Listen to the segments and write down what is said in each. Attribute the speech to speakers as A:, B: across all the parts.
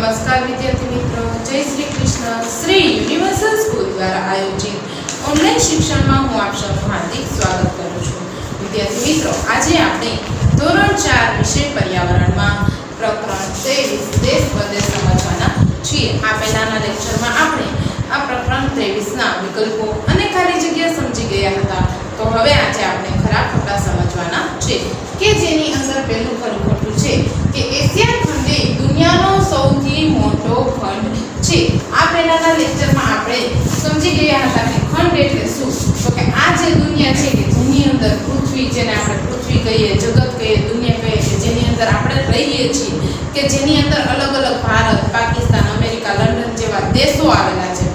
A: नमस्कार विद्यार्थी मित्रों, जय श्री कृष्ण। श्री यूनिवर्सल स्कूल द्वारा आयोजित ऑनलाइन शिक्षण में हूँ आप सबનું हार्दिक स्वागत करूँ छूँ। विद्यार्थी मित्रों, आज आपणे ધોરણ 4 विषय पर्यावरण में प्रकरण 23 देश प्रदेश समझवाना छीए। आ पहेलाना लेक्चर में आपणे आ प्रकरण 23 ना विकल्पों अने खाली जग्या समझी गया हता। तो हवे आज आपणे खरा खोटा समझवाना छे के जेनी अंदर पहेलुं खरुं खोटुं छे के एशिया खंड ए दुनियानो सौथी मोटो खंड छे। आ पहेलाना लेक्चर में आपणे समझी गया हता के खंड एटले शुं, तो के आ जे दुनिया छे के जेनी अंदर पृथ्वी, जेने आपणे पृथ्वी कहीए, जगत कहीए, दुनिया कहीए के जेनी अंदर आपणे रहीए छीए, के जेनी अंदर अलग अलग भारत, पाकिस्तान, अमेरिका, लंडन जेवा देशो आवेला छे।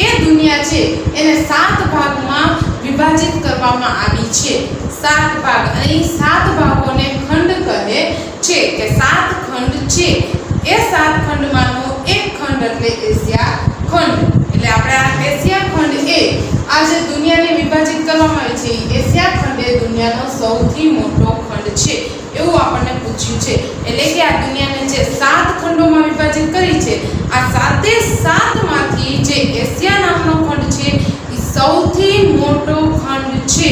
A: ए दुनिया छे एने 7 भागमां विभाजित करवामां आवी छे। 7 भाग, अने 7 भागोने खंड कहे छे के 7 खंड छे। ए 7 खंडमांनो एक खंड એટલે એશિયા ખંડ। એટલે આપણે આ એશિયા ખંડ એ આ જે દુનિયાને વિભાજિત કરવામાં આવી છે, એશિયા ખંડ એ દુનિયાનો સૌથી મોટો ખંડ છે એવું આપણને પૂછ્યું છે। એટલે કે આ દુનિયાને જે 7 ખંડોમાં વિભાજિત કરી છે, આ 7 માંથી જે એશિયા નામનો ખંડ છે એ સૌથી મોટો ખંડ છે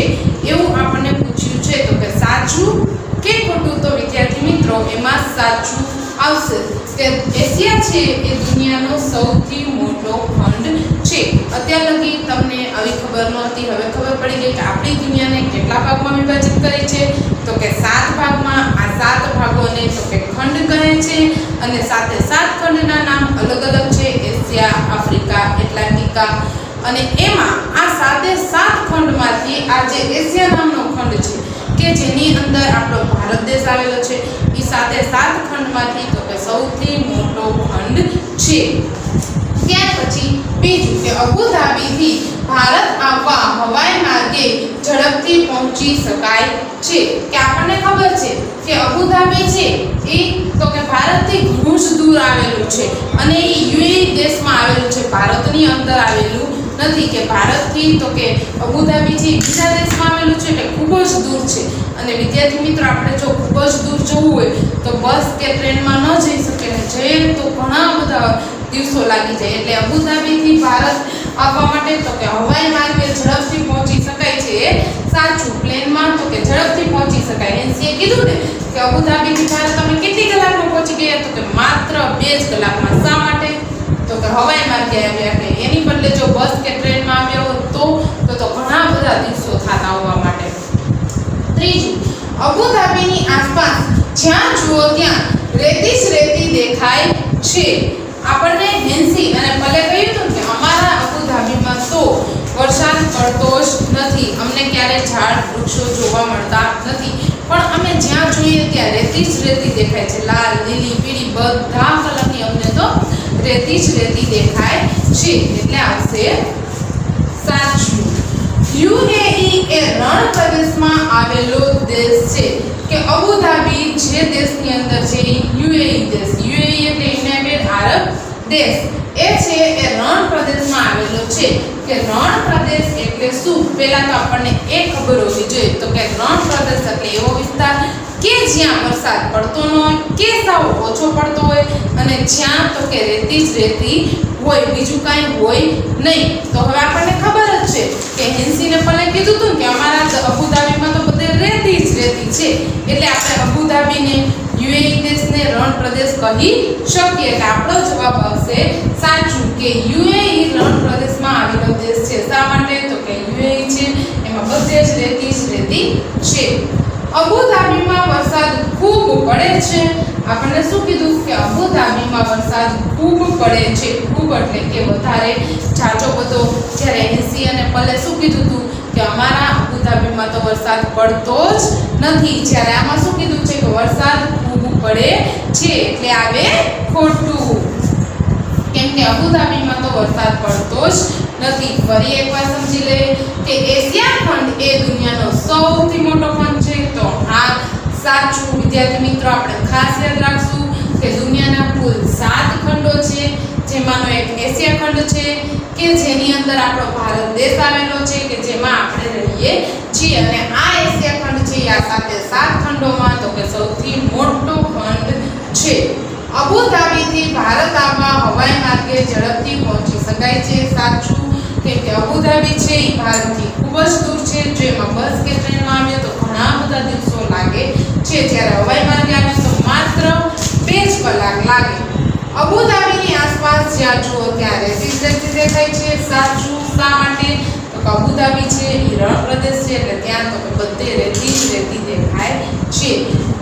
A: એવું આપણને પૂછ્યું છે। તો કે સાચું કે ખોટું? તો વિદ્યાર્થી મિત્રો એમાં સાચું આવશે કે એશિયા છે એ દુનિયાનો સૌથી મોટો ખંડ છે। અત્યાર લગી તમને આવી ખબર નહોતી, હવે ખબર પડી ગઈ કે આપણી દુનિયાને કેટલા ભાગમાં વિભાજિત કરી છે? તો કે 7 ભાગમાં। આ 7 ભાગોને તો કે ખંડ કહે છે અને સાથે 7 ખંડના નામ અલગ અલગ છે, એશિયા, આફ્રિકા, એટલાન્ટિકા। અને એમાં આ 7 ખંડમાંથી આ જે એશિયા નામનો ખંડ છે કે જેની અંદર આપણો ભારત દેશ આવેલો છે, એ 7 ખંડમાંથી તો કે સૌથી મોટો ખંડ છે। ત્યાર પછી બીજું કે અબુધાબીથી ભારત આવવા હવાઈ માર્ગે ઝડપથી પહોંચી શકાય છે। કે આપણને ખબર છે કે અબુધાબી છે એ તો કે ભારતથી ઘણું જ દૂર આવેલું છે અને એ યુએઈ દેશમાં આવેલું છે, ભારતની અંદર આવેલું નથી। કે ભારતથી તો કે અબુધાબી છે બીજા દેશમાં આવેલું છે એટલે ખૂબ જ દૂર છે। અને વિદ્યાર્થી મિત્રો આપણે જો ખૂબ જ દૂર જવું હોય તો બસ કે ટ્રેનમાં ન જઈ શકે, ને જઈએ તો ઘણા બધા દિવસો લાગી જાય। એટલે અબુધાબીથી ભારત આવવા માટે તો કે હવાઈ માર્ગે ઝડપથી પહોંચી શકાય છે એ સાચું। પ્લેનમાં તો કે ઝડપથી પહોંચી શકાય। એનસીએ કીધું ને કે અબુધાબીથી ભારત તમે કેટલી કલાકમાં પહોંચી ગયા? તો કે માત્ર 2 જ કલાકમાં। શા માટે? તો કે હવાઈ માર્ગે આવ્યા કે એની બદલે જો બસ કે ટ્રેનમાં આવ્યા હોત તો ઘણા બધા દિવસો થાત આવવા માટે। ત્રીજું, અબુધાબીની આસપાસ જ્યાં જુઓ ત્યાં રેતી જ રેતી દેખાય છે। આપણને હેન્સી અને પલે કહ્યું હતું કે અમારા અબુધાબીમાં તો વરસાદ પડતો જ નથી, અમને ક્યારે ઝાડ વૃક્ષો જોવા મળતા નથી, પણ અમે જ્યાં જોઈએ ત્યાં રેતી જ રેતી દેખાય છે। લાલ, લીલી, પીળી બધા કલરની અમને તો રેતી જ રેતી દેખાય છે। એટલે આવશે સાચું। યુએઈ એ રણ પ્રદેશમાં આવેલો દેશ છે। કે અબુધાબી જે દેશની અંદર છે યુએઈ દેશ, યુએઈ એટલે યુનાઇટેડ આરબ દેશ, એ છે એ રણ પ્રદેશમાં આવેલો છે। કે રણ પ્રદેશ એટલે શું? પહેલા તો આપણને એ ખબર હોવી જોઈએ તો કે રણ પ્રદેશ એટલે એવો વિસ્તાર કે જ્યાં વરસાદ પડતો ન હોય કે સાવ ઓછો પડતો હોય અને જ્યાં તો કે રેતી જ રેતી હોય, બીજું કાંઈ હોય નહીં। તો હવે આપણને ખબર જ છે કે હેન્સીને પલે કીધું હતું કે અમારા અબુધાબીમાં તો બધે રેતી જ રેતી છે, એટલે આપણે અબુધાબીને યુએઈ દેશને રણ પ્રદેશ કહી શકીએ। એટલે આપણો જવાબ આવશે સાચું કે યુએઈ રણ પ્રદેશમાં આવેલો દેશ છે। શા માટે? તો કે યુએઈ છે એમાં બધે જ રેતી છે। અબુધાબીમાં વરસાદ ખૂબ પડે છે। આપણને શું કીધું કે અબુધાબીમાં વરસાદ ખૂબ પડે છે। ખૂબ એટલે કે વધારે, જાજો બધો। જ્યારે હેન્સી અને પલે શું કીધું હતું કે અમારા અબુધાબીમાં તો વરસાદ પડતો જ નથી, જ્યારે આમાં શું કીધું છે કે વરસાદ ખૂબ પડે છે, એટલે આવે ખોટું। કેમ કે અબુધાબીમાં તો વરસાદ પડતો જ નથી। ફરી એકવાર સમજી લઈએ કે એશિયા ખંડ એ દુનિયાનો સૌથી મોટો ખંડ છે। તો આ સાચું વિદ્યાર્થી મિત્રો આપણે ખાસ યાદ રાખશું કે દુનિયાના કુલ 7 ખંડો છે, જેમાંનો એક એશિયા ખંડ છે કે જેની અંદર આપણો ભારત દેશ આવેલો છે કે જેમાં આપણે રહીએ છીએ। અને આ એશિયા ખંડ છે આ સાથે 7 ખંડોમાં તો કે સૌથી મોટો ખંડ છે। અબુધાબીથી ભારત આવવા હવાઈ માર્ગે ઝડપથી પહોંચી શકાય છે. સાચું, કેમ કે અબુધાબી છે એ ભારતથી ખૂબ જ દૂર છે. જો એમાં બસ કે ટ્રેનમાં આવે તો ઘણા બધા દિવસો લાગે છે, જ્યારે હવાઈ માર્ગે આવે તો માત્ર 2 જ કલાક લાગે. અબુધાબીની આસપાસ જ્યાં જુઓ ત્યાં રેતી જ રેતી દેખાય છે. સાચું, શા માટે? તો અબુધાબી છે એ રણ પ્રદેશ છે, એટલે ત્યાં તો બધે રેતી જ રેતી દેખાય છે.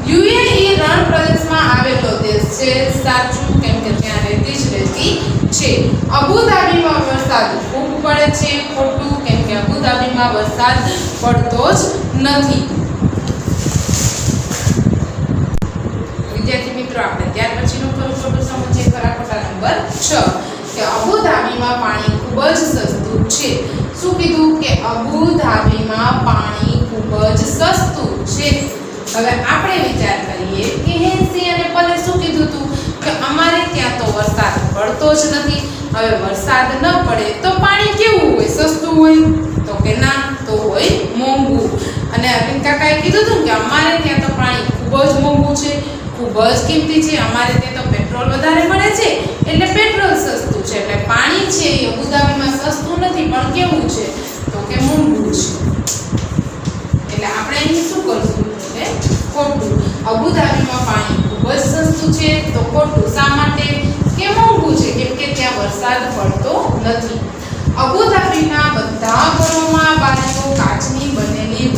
A: યુએઈ રણ પ્રદેશમાં આવેલો દેશ છે. સાચું, કેમ કે ત્યાં રેતી જ રેતી છે. અબુધાબીમાં વરસાદ ખૂબ પડે છે. ખોટું, કેમ કે અબુધાબીમાં વરસાદ પડતો જ નથી. વિદ્યાર્થી મિત્રો, આપણે ત્યાર પછીનું ખરું સમજીએ. ખરા ખોટા નંબર 6 કે અબુધાબીમાં પાણી ખૂબ જ સસ્તું છે. શું કીધું? કે અબુધાબીમાં પાણી ખૂબ જ સસ્તું છે. હવે આપણે વિચાર કરીએ કે હેન્સી અને પલે શું કીધું હતું કે અમારે ત્યાં તો વરસાદ પડતો જ નથી. હવે વરસાદ ન પડે તો પાણી કેવું હોય? સસ્તું હોય? તો કે ના, તો હોય મોંઘું. અને અરવિંદ કાકાએ કીધું હતું કે અમારે ત્યાં તો પાણી ખૂબ જ મોંઘું છે, ખૂબ જ કિંમતી છે. અમારે ત્યાં તો પેટ્રોલ વધારે મળે છે, એટલે પેટ્રોલ સસ્તું છે. એટલે પાણી છે એ અબુધાબીમાં સસ્તું નથી, પણ કેવું છે? તો કે મોંઘું છે. એટલે આપણે અહીં શું કરશું? ખોટું. અબુધાબીમાં પાણી ખૂબ જ સસ્તું છે, તો ખોટું. શા માટે? કે મોંઘું છે, કેમ કે ત્યાં વરસાદ પડતો નથી. અબુધાબીના બધા ઘરોમાં બારીઓ કાચની બનેલી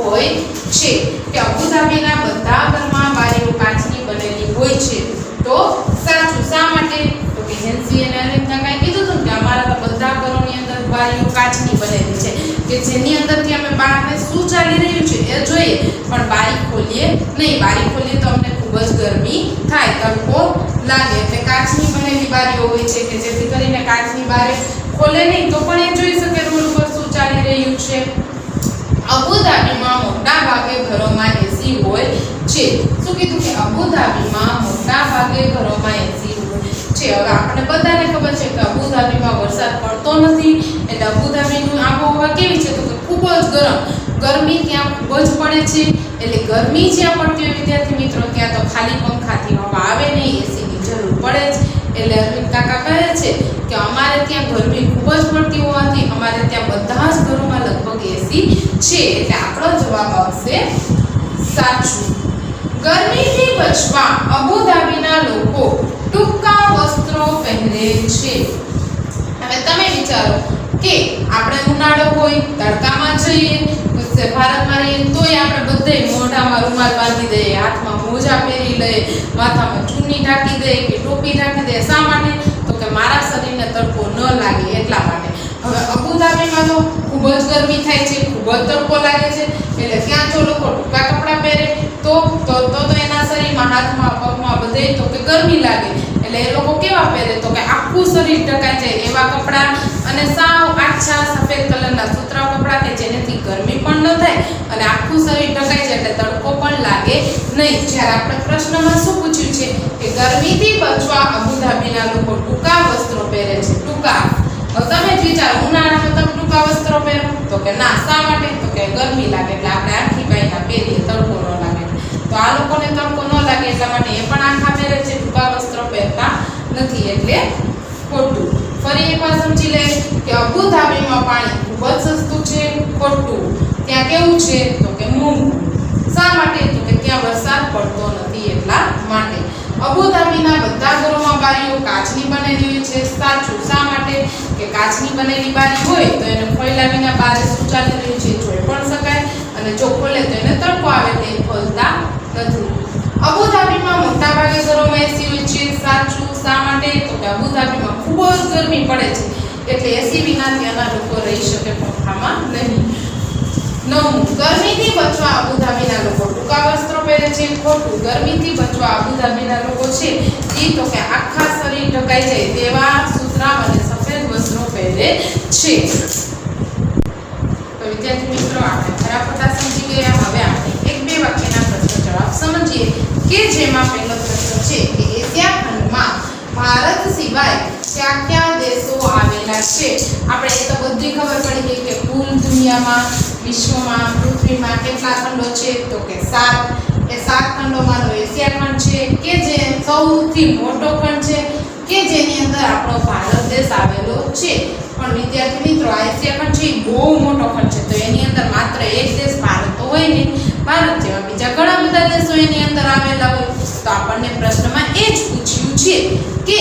A: હોય છે. કે અબુધાબીના બધા ઘરમાં બારીઓ કાચની બનેલી હોય છે, તો સાચું. શા માટે? તો કે હેન્સી અને અરવિંદા કાંઈ કીધું હતું કે અમારા તો બધા ઘરોની અંદર બારીઓ કાચની બનેલી છે, કે જેની અંદરથી અમે બહારને શું ચાલી રહ્યું છે એ જોઈએ, પણ બારી ખોલીએ નહીં. બારી ખોલીએ તો અમને ખૂબ જ ગરમી થાય, તડકો લાગે. એટલે કાચની બનેલી બારીઓ હોય છે, કે જેથી કરીને કાચની બારી ખોલે નહીં તો પણ એ જોઈ શકે રોડ પર શું ચાલી રહ્યું છે. અબુધાબીમાં મોટા ભાગે ઘરોમાં એસી હોય છે. શું કીધું? કે અબુધાબીમાં મોટા ભાગે ઘરોમાં એસી હોય છે. હવે આપણે બધાને ખબર છે કે અબુધાબીમાં વરસાદ પડતો નથી, એટલે અબુધાબીની આબોહવા કેવી છે? તો કે ખૂબ જ ગરમ. ગરમી ત્યાં ખૂબ જ પડે છે. એટલે ગરમી જ્યાં પડતી હોય વિદ્યાર્થી મિત્રો, ત્યાં તો ખાલી પંખાથી હવા આવે નહીં, એસીની જરૂર પડે જ. એટલે અરવિંદ કાકા કહે છે કે અમારે ત્યાં ગરમી ખૂબ જ પડતી હોવાથી અમારે ત્યાં બધા જ ઘરોમાં લગભગ એસી છે. એટલે આપણો જવાબ આવશે સાચું. ગરમીથી બચવા અબુધાબીના લોકો ટૂંકા વસ્ત્રો પહેરે છે. હવે તમે વિચારો કે આપણે ઉનાળો હોય, તડકામાં જઈએ, ભારતમાં રહીએ તોય આપણે બધે મોઢામાં રૂમાલ બાંધી દઈએ, હાથમાં મોજા પહેરી લઈએ, માથામાં ચૂની ઢાંકી દઈએ કે ટોપી ઢાંકી દઈએ. શા માટે? તો કે મારા શરીરને તડકો ન લાગે એટલા માટે. હવે અબુધાબીમાં તો ખૂબ જ ગરમી થાય છે, ખૂબ જ તડકો લાગે છે, એટલે ત્યાં જો લોકો ટૂંકા કપડાં પહેરે તો એના શરીરમાં, હાથમાં, પગમાં બધે તો કે ગરમી લાગે. એટલે એ લોકો કેવા પહેરે? તો કે આખું શરીર ઢકાઈ જાય એવા કપડાં, અને સાવ આછા સફેદ કલરના સુતરા કપડાં, કે જેનાથી ગરમી પણ ન થાય અને આખું શરીર ઢકાઈ જાય એટલે તડકો પણ લાગે નહીં. જ્યારે આપણે પ્રશ્નમાં શું પૂછ્યું છે કે ગરમીથી બચવા અબુધાબીના લોકો ટૂંકા વસ્ત્રો પહેરે છે. ટૂંકા. તમે જ વિચારો, ઉનાળામાં તમે ટૂંકા વસ્ત્રો પહેરો? તો કે ના. શા માટે? તો કે ગરમી લાગે, એટલે આપણે આખી બાઈના પહેરીએ, તડકો ન લાગે. તો આ લોકોને તડકો ન લાગે એટલા માટે એ પણ આખા પહેરે છે, ટૂંકા વસ્ત્રો પહેરતા નથી. એટલે ખોટું. ફરી એકવાર સમજી લે કે અબુધાબીમાં પાણી ખૂબ જ સસ્તું છે. ખોટું. ત્યાં કેવું છે? તો કે મોંઘું. શા માટે? તો કે ત્યાં વરસાદ પડતો નથી એટલા માટે. અબુધાબીના બધા ઘરોમાં બારીઓ કાચની બનેલી હોય છે. સાચું. શા માટે? કે કાચની બનેલી બારી હોય તો એને ખોલ્યા વિના બહાર શું ચાલી રહ્યું છે જોઈ પણ શકાય, અને જો ખોલે તો એને તડકો આવે તે ખોલતા નથી. અબુધાબીમાં મોટા ભાગે ઘરોમાં એસી હોય છે. સાચું. શા માટે? તો કે અબુધાબીમાં ખૂબ જ ગરમી પડે છે, એટલે એસી વિના ત્યાંના લોકો રહી શકે પંખામાં નહીં. 9. ગરમીથી બચવા અબુધાબીના લોકો ટૂંકા વસ્ત્રો પહેરે છે. ખોટું. ગરમીથી બચવા અબુધાબીના લોકો છે એ તો કે આખા શરીર ઢકાઈ જાય તેવા સુતરામ અને સફેદ વસ્ત્રો પહેરે છે. તો વિદ્યાર્થી મિત્રો, આપણે ખરા ખોટા સમજી ગયા. હવે આપણે 1-2 વાક્યના પ્રશ્ન જવાબ સમજીએ, કે જેમાં પહેલો પ્રશ્ન છે કે એશિયા ખંડમાં ભારત સિવાય કયા દેશો આવેલા છે? આપણે એ તો બધી ખબર પડી ગઈ કે કુલ દુનિયામાં, વિશ્વમાં, પૃથ્વીમાં કેટલા ખંડો છે? તો કે 7. એ 7 ખંડોમાંનો એશિયા ખંડ છે, કે જે સૌથી મોટો ખંડ છે. પછી બહુ મોટો ખંડ છે તો એની અંદર માત્ર એક દેશ ભારત તો હોય નહીં, ભારત જેવા બીજા ઘણા બધા દેશો એની અંદર આવેલા હોય. તો આપણને પ્રશ્નમાં એ જ પૂછ્યું છે કે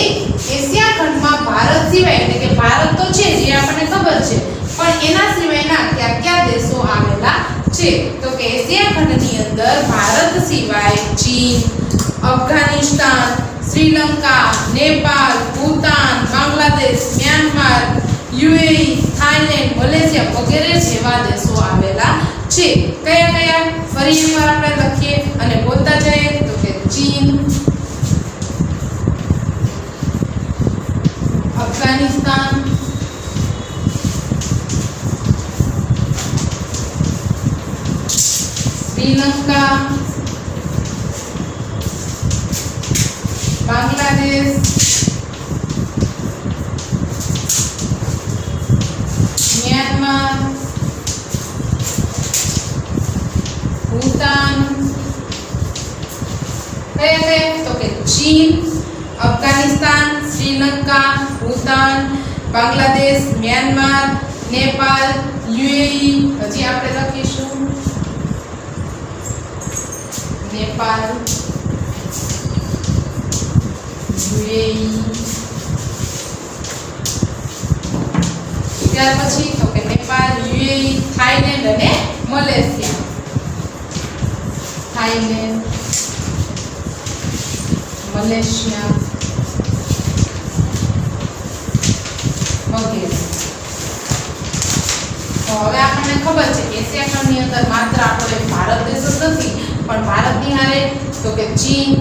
A: એશિયા ખંડમાં ભારત સિવાય એટલે કે ભારત તો છે જે આપણને ખબર છે પણ એના સિવાયના કયા કયા દેશો આવેલા છે. તો કે એશિયા ખંડની અંદર ભારત સિવાય ચીન, Afghanistan, Sri Lanka, Nepal, Bhutan, Bangladesh, Myanmar, UAE, Thailand, Malaysia વગેરે જેવા દેશો આવેલા છે. કયા કયા ફરી એકવાર આપણે લખીએ અને બોલતા જઈએ. તો કે ચીન, અફઘાનિસ્તાન, શ્રીલંકા, બાંગ્લાદેશ, મ્યાનમાર, ભૂતાન. કયા કયા? તો કે ચીન, અફઘાનિસ્તાન, શ્રીલંકા, ભૂતાન, બાંગ્લાદેશ, મ્યાનમાર, નેપાળ, યુએઈ. હજી આપણે લખીશું નેપાળ, યુએઈ. ત્યાર પછી તો કે નેપાળ, યુએઈ, થાઈલેન્ડ અને મલેશિયા. થાઈલેન્ડ, મલેશિયા વગેરે. તો હવે આપણને ખબર છે કે એશિયા ખંડની અંદર માત્ર આપણે ભારત દેશ જ નથી પણ ભારતની હારે તો કે ચીન,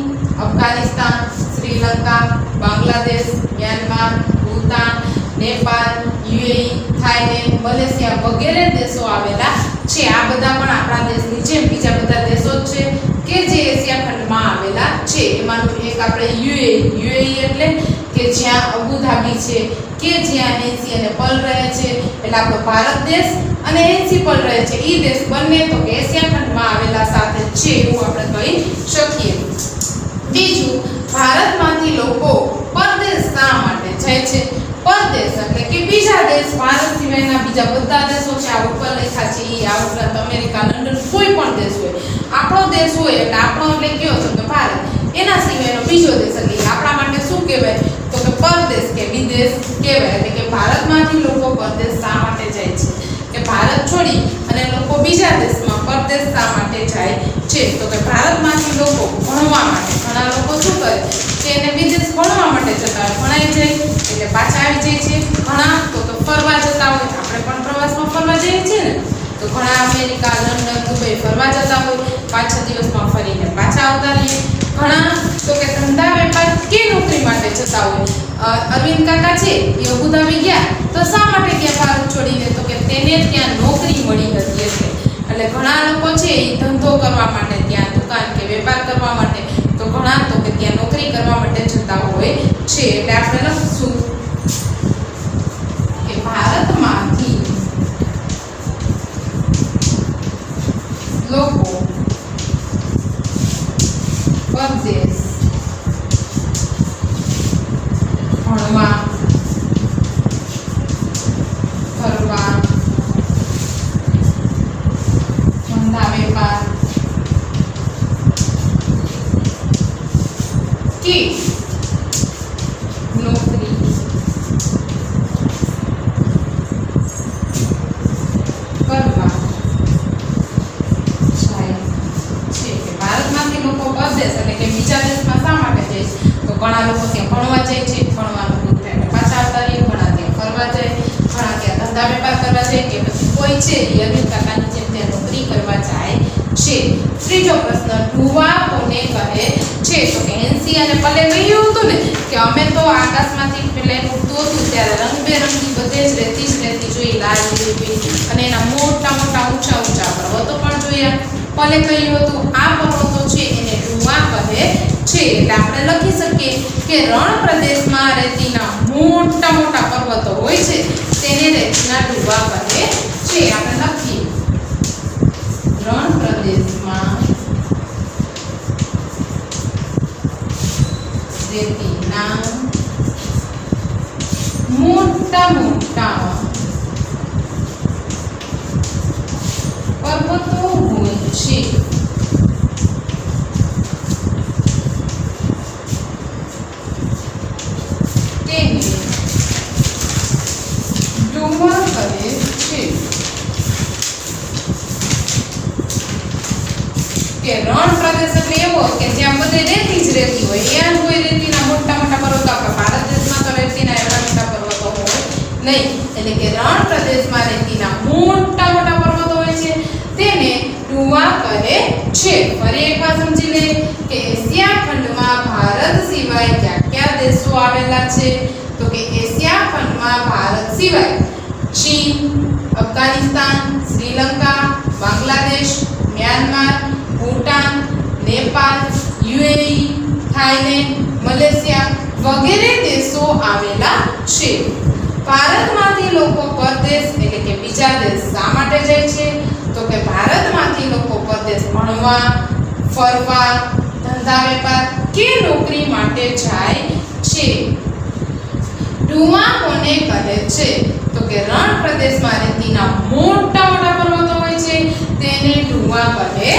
A: Afghanistan, Sri Lanka, Bangladesh, Myanmar, Bhutan, Nepal, UAE, Thailand, Malaysia વગેરે દેશો આવેલા છે. આ બધા પણ આપણા દેશની જેમ બીજા બધા દેશો જ છે કે જે એશિયા ખંડમાં આવેલા છે. એમાંનું એક આપણે યુએઈ એટલે કે જ્યાં અબુધાબી છે કે જ્યાં એન્સી અને પલ રહે છે એટલે આપણો ભારત દેશ અને એન્સી પલ રહે છે એ દેશ બંને તો કે એશિયા ખંડમાં આવેલા સાથે છે એવું આપણે કહી શકીએ. બીજું, ભારતમાંથી લોકો પરદેશ શા માટે જાય છે? પરદેશ એટલે કે બીજા દેશ, ભારત સિવાયના બીજા બધા દેશો છે આ ઉપર લખ્યા છે એ આ ઉપરાંત અમેરિકા, લંડન, કોઈ પણ દેશ હોય. આપણો દેશ હોય એટલે આપણો એટલે કયો છે કે ભારત, એના સિવાયનો બીજો દેશ એટલે આપણા માટે શું કહેવાય? તો કે પરદેશ કે વિદેશ કહેવાય. એટલે કે ભારતમાંથી લોકો પરદેશ શા માટે જાય છે? કે ભારત છોડી અને લોકો બીજા દેશમાં પરદેશ શા માટે જાય છે? તો કે ભારતમાંથી લોકો ભણવા માટે, ઘણા લોકો શું કરે કે એને વિદેશ ભણવા માટે જતા હોય, ભણાઈ જાય એટલે પાછા આવી જાય છે. ઘણા તો ફરવા જતા હોય, આપણે પણ પ્રવાસમાં ફરવા જઈએ છીએ ને, તો ઘણા અમેરિકા, લંડન, દુબઈ ફરવા જતા હોય, 5-6 દિવસમાં ફરીને પાછા આવતા રહીએ. ઘણા તો કે ધંધા વેપાર કે નોકરી માટે જતા હોય. અરવિંદ કાકા છે એ અબુધાબી ગયા તો શા માટે ગયા ભારત છોડીને? તો કે તેને ત્યાં નોકરી મળી હતી એટલે ઘણા લોકો છે એ ધંધો કરવા માટે, ત્યાં દુકાન કે વેપાર કરવા માટે, તો ઘણા તો કે ત્યાં નોકરી કરવા માટે જતા હોય છે. એટલે આપણે લખશું કે ભારતમાંથી લોકો પરદેશ ભણવા, ફરવા, ધંધા વેપાર કે નોકરી કરવા જાય છે. કે ભારતમાંથી લોકો પરદેશ એટલે કે બીજા દેશમાં શા માટે જાય છે? તો ઘણા લોકો ત્યાં ભણવા જાય છે, ભણવાનું પૂરું થાય એટલે પાછા આવતા રહીએ. ઘણા ત્યાં ફરવા જાય, ઘણા ત્યાં ધંધા વેપાર કરવા જાય કે પછી કોઈ છે એ અરવિંદ કાકાની જેમ ત્યાં નોકરી કરવા જાય છે. ત્રીજો પ્રશ્ન, ઢુવા કોને કહે છે? તો કે એનસી અને પલે કહ્યું હતું ને કે અમે તો આકાશમાંથી પ્લેન ઉડતું હતું ત્યારે રંગબેરંગી બધે જ રેતી જોઈ, લાલ, લીલી અને એના મોટા મોટા ઊંચા ઊંચા પર્વતો પણ જોયા. પલે કહ્યું હતું આ પર્વતો છે એને ઢુવા કહે છે. એટલે આપણે લખી શકીએ કે રણ પ્રદેશમાં રેતીના મોટા મોટા પર્વતો હોય છે તેને રેતીના ઢુવા કહે છે. આપણે લખીએ રણ પ્રદેશમાં રેતીના મોટા મોટા આવતો હોય છે. તેને ડુમા કહે છે. કે રણ પ્રદેશ એટલે એવો કે જ્યાં બધે રેતી જ રહેતી હોય. ત્યાં કોઈ રેતીના મોટા મોટા પર્વતો, આપણા ભારત દેશમાં તો રેતીના એવડા મોટા પર્વતો હોય નહીં. એટલે કે રણ પ્રદેશમાં રેતીના મોટા મોટા પર્વતો હોય છે તેને ડુમા કહે છે. ફરી એકવાર સમજી લે કે એશિયા ખંડમાં ભારત સિવાય કયા કયા દેશો આવેલા છે? તો કે એશિયા ખંડમાં ભારત સિવાય ચીન, Afghanistan, Sri Lanka, Bangladesh, Myanmar, Bhutan, Nepal, UAE, Thailand, Malaysia વગેરે દેશો આવેલા છે. ભારતમાંથી લોકો પરદેશ એટલે કે બીજા દેશ શા માટે જાય છે? તો કે ભારતમાંથી લોકો પરદેશ ભણવા, ફરવા, ધંધા વેપાર કે નોકરી માટે જાય છે. ડુમા કોને કહે છે? તો કે રણ પ્રદેશમાં રેતીના મોટા મોટા પર્વતો હોય છે તેને ડુમા કહે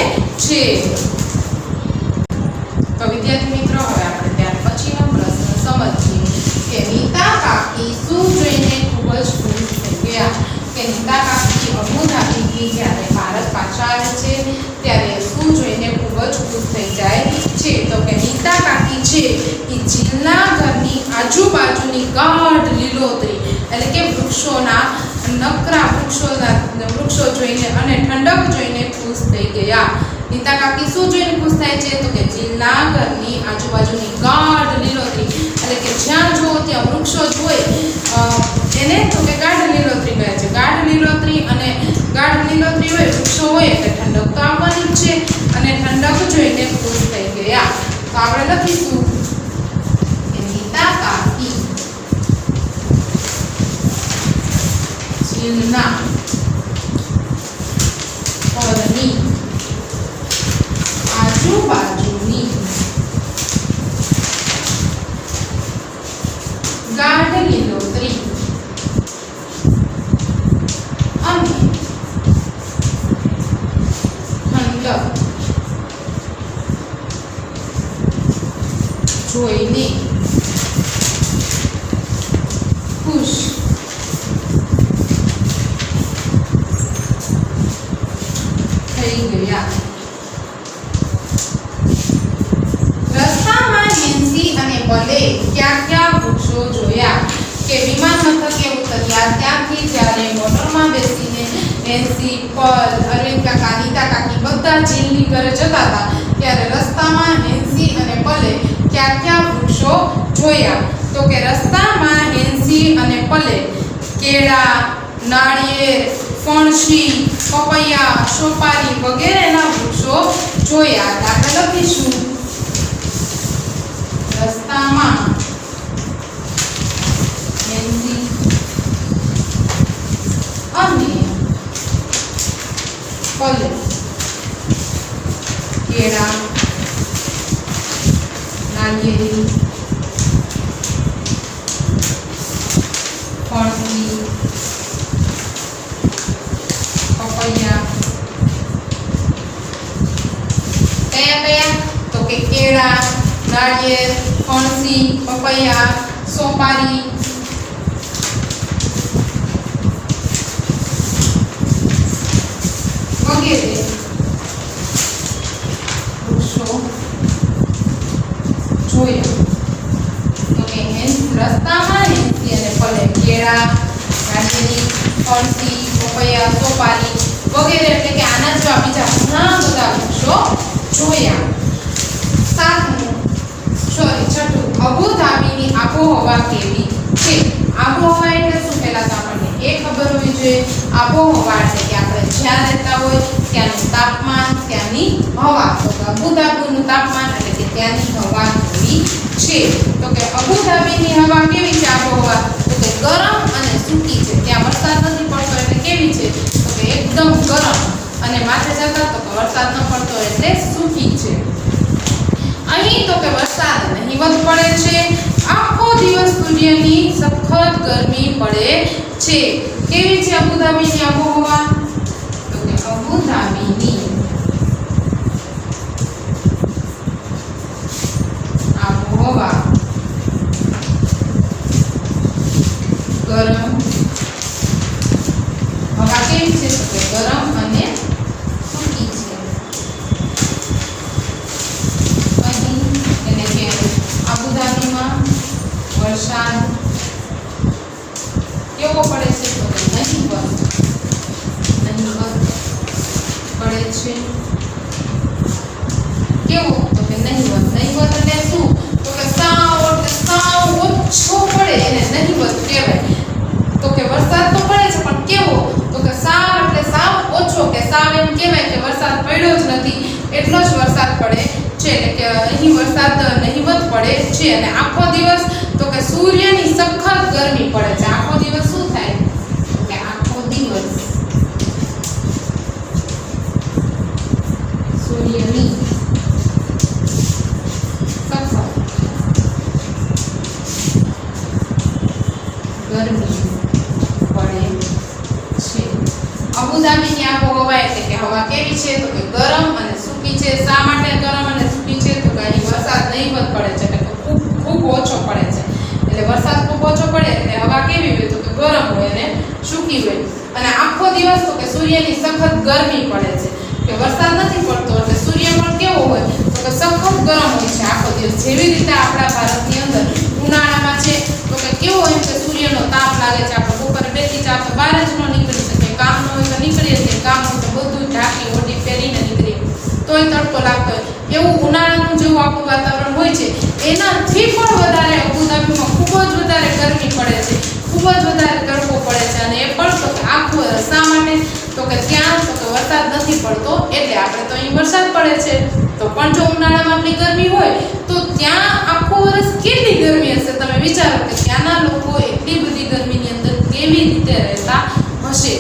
A: છે. તો વિદ્યાર્થી મિત્રો, હવે આપણે ત્યાર પછીનો પ્રશ્ન સમજીએ કે નીતા કાકી શું જોઈને ખૂબ જ ખુશ થઈ ગયા? કે નીતા કાકી અબુધાબીથી જ્યારે ભારત પાછા આવે છે ત્યારે શું જોઈને ખૂબ જ ખુશ થઈ જાય છે? તો કે નીતા કાકી છે એ જિલ્લા ઘરની આજુબાજુની ગાઢ લીલોતરી એટલે કે વૃક્ષોના નકરા વૃક્ષો જોઈને અને ઠંડક જોઈને ખુશ થઈ ગયા. નીતા કાકી શું જોઈને ખુશ થાય છે? તો કે જિલ્લા ઘરની આજુબાજુની ગાઢ લીલોતરી એટલે કે જ્યાં જુઓ ત્યાં વૃક્ષો જ હોય એને તો કે ગાઢ લીલોતરી કહે છે. ગાઢ લીલોતરી અને ગાઢ લીલોતરી હોય, વૃક્ષો હોય એટલે ઠંડક તો આવવાની જ છે અને ઠંડક જોઈને ખુશ થઈ ગયા. તો આપણે લખીશું કે નીતા કાકી જિલ્લા ઘરની આજુબાજુની ગાઢ લીલોતરી અને ઠંડક જોઈને ખુશ થઈ ગયા. રસ્તામાં હેન્સી અને પલે ક્યાં ક્યાં વૃક્ષો જોયા? કે વિમાન મથકે ઉતર્યા ત્યાંથી જ્યારે મોટરમાં બેસીને હેન્સી, પલ, અરવિંદ કાકા, નીતા કાકી બધા જીલની ઘરે જતા હતા ત્યારે રસ્તામાં હેન્સી અને પલે ક્યાં ક્યાં વૃક્ષો જોયા? તો કે રસ્તામાં હેન્સી અને પલે કેળા, નાળિયેર, ફણસી, પપૈયા, સોપારી વગેરેના વૃક્ષો જોયા. આપણે લખીશું રસ્તામાં હેન્સી અને પલે કેળા, નાળિયેરી, ફણસી, પપૈયા કયા કયા? તો કે કેળા, નાળિયેર, ફણસી, પપૈયા, સોપારી વગેરે વૃક્ષો જોયા. તો કે રસ્તામાં હેન્સી અને પલે કેળા, નાળિયેરી, ફણસી, પપૈયા, સોપારી વગેરે એટલે કે આના જેવા બીજા ઘણા બધા વૃક્ષો જોયા. છઠ્ઠું, અબુધાબીની આબોહવા કેવી છે? આબોહવા એટલે શું? પહેલા તો આપણને એ ખબર હોવી જોઈએ. આબોહવા એટલે કે આપણે જ્યાં રહેતા હોય ત્યાંનું તાપમાન, ત્યાંની હવા. તો અબુધાબીનું તાપમાન એટલે કે ત્યાંની હવા કેવી છે? તો કે અબુધાબીની હવા કેવી છે આબોહવા? તો કે ગરમ અને સૂકી છે. ત્યાં વરસાદ નથી પડતો એટલે કેવી છે? તો કે એકદમ ગરમ. અને માથે જતા તો કે વરસાદ ન પડતો એટલે સૂકી છે. અહીં તો કે વરસાદ નહિવત પડે છે. આખો દિવસ સૂર્યની સખત ગરમી પડે છે. કેવી છે અબુધાબીની આબોહવા? તો કે અબુધાબી છે કેવો તો કે નહિવત નહિવત એટલે શું તો કે સાવ ઓછો પડે એને નહિવત કહેવાય તો કે વરસાદ તો પડે છે પણ કેવો તો કે સાવ એટલે સાવ ઓછો કે સાવ એમ કહેવાય કે વરસાદ પડ્યો જ નથી એટલો જ વરસાદ પડે છે એટલે કે અહીં વરસાદ નહિવત પડે છે અને આખો દિવસ તો કે સૂર્યની સખત ગરમી પડે છે આખો દિવસ શું થાય કે આખો દિવસ સૂર્યની સખત ગરમી પડે છે અબુધાબીની આબોહવા એટલે કે હવા કેવી છે તો કે ગરમ અને સૂકી છે શા માટે ગરમ અને સૂકી છે તો કે અહીં વરસાદ નહિવત પડે છે એટલે કે ખૂબ ઓછો પડે છે એટલે વરસાદ ખૂબ ઓછો પડે એટલે હવા કેવી હોય તો કે ગરમ હોય અને સૂકી હોય અને આખો દિવસ તો કે સૂર્યની સખત ગરમી પડે છે કે વરસાદ નથી પડતો એટલે સૂર્ય પણ કેવો હોય તો કે સખત ગરમ હોય છે આખો દિવસ જેવી રીતે આપણા ભારતની અંદર ઉનાળામાં છે તો કે કેવો હોય કે સૂર્યનો તાપ લાગે છે આપણે બપોરે 2 થી 4 તો બહાર જ ન નીકળી શકે કામ ન હોય તો નીકળીએ છીએ કામ હોય તો બધું ઢાંકી ઓઢી પહેરીને નીકળીએ તોય તડકો લાગતો હોય એવું ઉનાળાનું જેવું આપણું વાતાવરણ હોય છે એનાથી પણ વધારે અબુધાબીમાં ખૂબ જ વધારે ગરમી પડે છે ખૂબ જ વધારે તડકો પડે છે અને એ પણ તો કે આખું શા માટે તો કે ત્યાં તો કે વરસાદ નથી પડતો એટલે આપણે તો અહીં વરસાદ પડે છે તો પણ જો ઉનાળામાં આપણી ગરમી હોય તો ત્યાં આખું વર્ષ કેટલી ગરમી હશે તમે વિચારો કે ત્યાંના લોકો એટલી બધી ગરમીની અંદર કેવી રીતે રહેતા હશે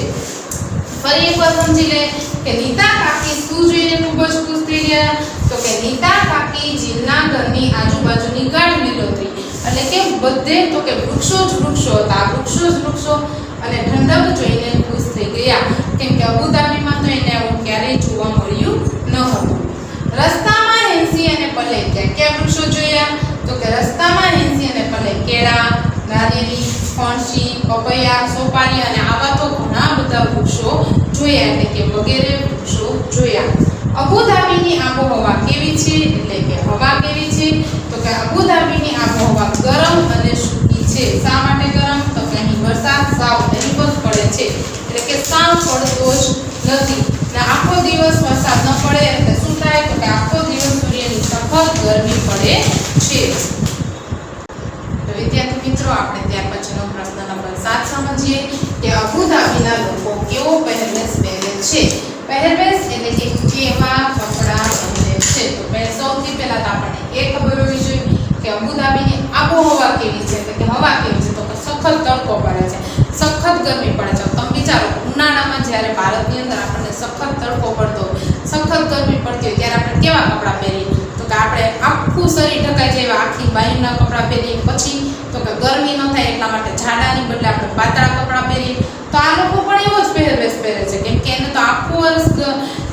A: ફરી એકવાર સમજી લે કે નીતા કાકી શું જોઈને ખૂબ જ ખુશ થઈ ગયા તો કે નીતા કાકી જીલના ઘરની આજુબાજુની ગાઢ લીલોતરી એટલે કે બધે તો કે વૃક્ષો જ વૃક્ષો હતા વૃક્ષો અને ઠંડક જોઈને ખુશ થઈ ગયા કેમ કે અબુધાબીમાં તો એને આવું ક્યારેય જોવા મળ્યું ન હતું રસ્તામાં હેન્સી અને પલે ક્યાં વૃક્ષો જોયા તો કે રસ્તામાં હેન્સી અને પલે કેળા નારિયેળી ફણસી પપૈયા સોપારી અને આવા તો ઘણા બધા વૃક્ષો જોયા એટલે કે વગેરે વૃક્ષો જોયા અબુધાબીની આબોહવા કેવી છે એટલે કે હવા કેવી છે તો કે અબુધાબીની આબોહવા ગરમ અને સૂકી છે શા માટે ગરમ તો કે અહીં વરસાદ સાવ નહિવત પડે છે એટલે કે સાવ પડતો જ નથી ને આખો દિવસ વરસાદ ન પડે એટલે શું થાય તો કે આખો દિવસ સૂર્યની સખત ગરમી પડે છે તો વિદ્યાર્થી મિત્રો આપણે ત્યાર પછીનો પ્રશ્ન નંબર 7 સમજીએ કે અબુધાબીના લોકો કેવો પહેરવેશ પહેરે છે પહેરવેશ એટલે કે કેવા કપડાં પહેરે છે તો સૌથી પહેલા તો આપણને એ ખબર હોવી જોઈએ કે અબુધાબીની આબોહવા કેવી છે એટલે કે હવા કેવી છે તો કે સખત તડકો પડે છે સખત ગરમી પડે છે તમે વિચારો ઉનાળામાં જ્યારે ભારતની અંદર આપણને સખત તડકો પડતો સખત ગરમી પડતી હોય ત્યારે આપણે કેવા કપડાં પહેરીએ તો કે આપણે આખું શરીર ઢકાઈ જાય એવા આખી બાયુના કપડાં પહેરીએ પછી તો કે ગરમી ન થાય એટલા માટે જાડાની બદલે આપણે પાતળા કપડાં પહેરીએ તો આ લોકો પણ એવો જ પહેરવેશ પહેરે છે કેમ કે એને તો આખું વર્ષ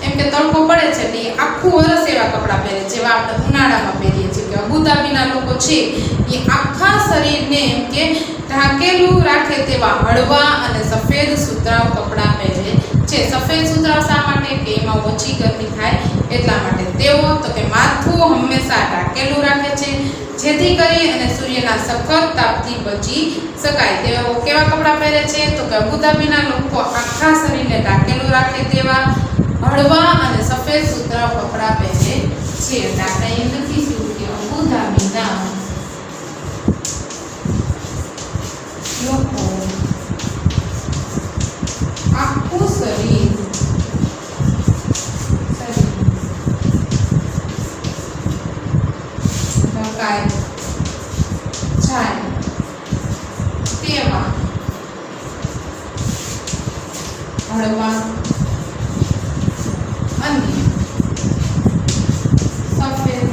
A: એમ કે તડકો પડે છે એટલે આખું વર્ષ એવા કપડાં પહેરે જેવા આપણે ઉનાળામાં પહેરીએ છીએ કે અબુધાબીના લોકો છે એ આખા શરીરને એમ કે ઢાંકેલું રાખે તેવા હળવા અને સફેદ સુતરાઉ કપડાં પહેરે છે સફેદ સુતરાઉ શા માટે કે એમાં ઓછી ગરમી થાય એટલા માટે તેઓ તો કે માથું હંમેશા ઢાંકેલું રાખે છે જેથી કરી અને સૂર્યના સખત તાપથી બચી શકાય તેઓ કેવા કપડાં પહેરે છે તો કે અબુધાબીના લોકો આખા શરીરને ઢાંકેલું રાખે તેવા હળવા અને સફેદ સુતરાઉ કપડાં પહેરે છે એટલે આપણે એ લખીશું કે અબુધાબીના લોકો આખું શરીર ઢંકાય જાય તેવા હળવા અને સફેદ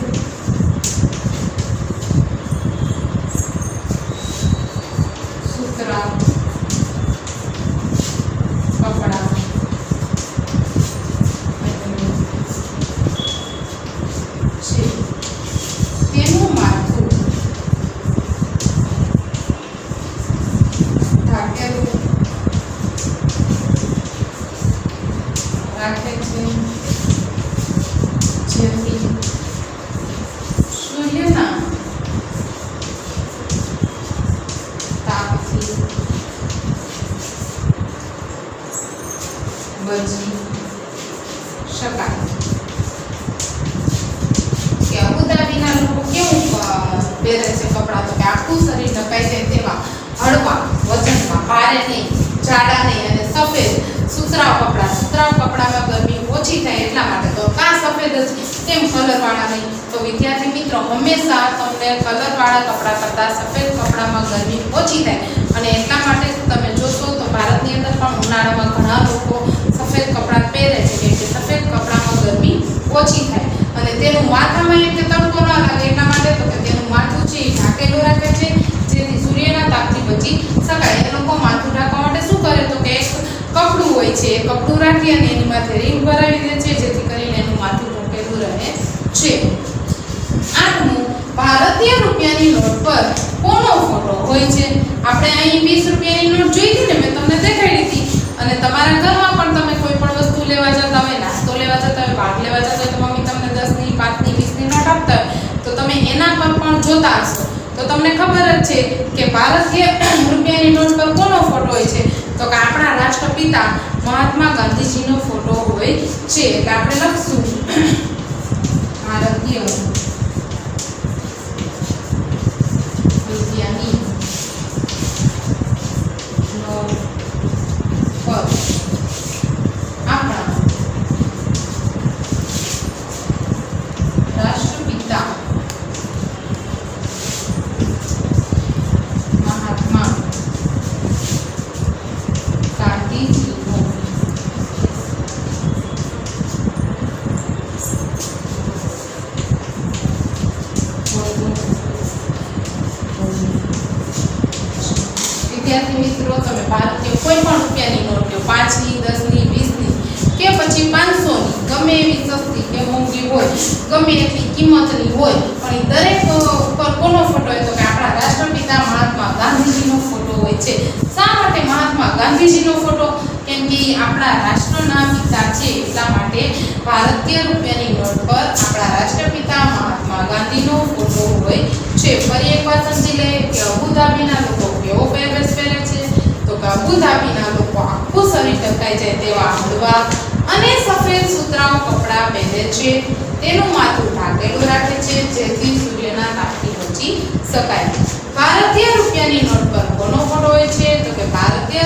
A: છે કપડાં? તો કે આખું શરીર ઢકાઈ જાય તેવા હળવા વજનમાં, ભારે નહીં, જાડા નહીં અને સફેદ સુતરાઉ કપડાં. સુતરાઉ કપડામાં ગરમી ઓછી થાય એટલા માટે. તો કા સફેદ જ કેમ કલરવાળા નહીં? તો વિદ્યાર્થી મિત્રો હંમેશા તમને કલરવાળા કપડાં કરતાં સફેદ કપડામાં ગરમી ઓછી થાય અને એટલા માટે તમે જોશો તો ભારતની અંદર પણ ઉનાળામાં ઘણા લોકો સફેદ કપડાં પહેરે છે કેમ કે સફેદ કપડામાં ગરમી ઓછી થાય અને તેનું માથામાં એમ કે તડકો ન લાગે એટલા માટે. તો કે તેનું માથું છે એ ઢાંકેલું રાખે છે જેથી સૂર્યના તાપથી બચી શકાય. એ લોકો માથું ઢાંકવા માટે શું કરે? તો કે એક કપડું હોય છે, એ કપડું રાખી અને એની માથે રીંગ ભરાવી દે છે જેથી કરીને એનું માથું ઢાંકેલું રહે છે. 8મું, ભારતીય રૂપિયાની નોટ પર કોનો ફોટો હોય છે? આપણે અહીં 20 રૂપિયાની નોટ જોઈ હતી ને, મેં તમને દેખાડી હતી. અને તમારા ઘરમાં પણ તમે કોઈ પણ વસ્તુ લેવા જતા હોય, નાસ્તો લેવા જતા હોય, ભાગ લેવા જતા હોય, તો મમ્મી તમને 10ની, 5ની, 20ની નોટ આપતા હોય તો તમે એના પર પણ જોતા હશો. તો તમને ખબર જ છે કે ભારતીય રૂપિયાની નોટ પર કોનો ફોટો હોય છે? તો કે આપણા રાષ્ટ્રપિતા મહાત્મા ગાંધીજીનો ફોટો હોય છે. એટલે આપણે લખશું ભારતીય રૂપિયાની નોટ પર આપણા રાષ્ટ્રપિતા મહાત્મા ગાંધીજીનો વિદ્યાર્થી મિત્રો તમે ભારતીય કોઈ પણ રૂપિયાની નોટ લો, 5ની, 10ની, 20ની કે પછી 500ની, ગમે એવી સસ્તી કે મોંઘી હોય, ગમે એટલી કિંમતની હોય, પણ એ દરેક ઉપર કોનો ફોટો હોય? તો કે આપણા રાષ્ટ્રપિતા મહાત્મા ગાંધીજીનો ફોટો હોય છે. શા માટે મહાત્મા ગાંધીજીનો ફોટો? કેમ કે આપણા રાષ્ટ્રના પિતા છે એટલા માટે ભારતીય રૂપિયાની નોટ પર આપણા રાષ્ટ્રપિતા મહાત્મા ગાંધીનો ફોટો હોય છે. ફરી એકવાર સમજી લે કે અબુધાબીના લોકો કેવો પહેરવેશ પહેરે છે? તો કે અબુધાબીના લોકો આખું શરીર ઢકાઈ જાય તેવા હળવા અને સફેદ સુતરાઉ કપડાં પહેરે છે. તેનું માથું ઢાંકેલું રાખે છે જેથી સૂર્યના તાપથી બચી શકાય. ભારતીય રૂપિયાની નોટ પર કોનો ફોટો હોય છે? તો કે ભારતીય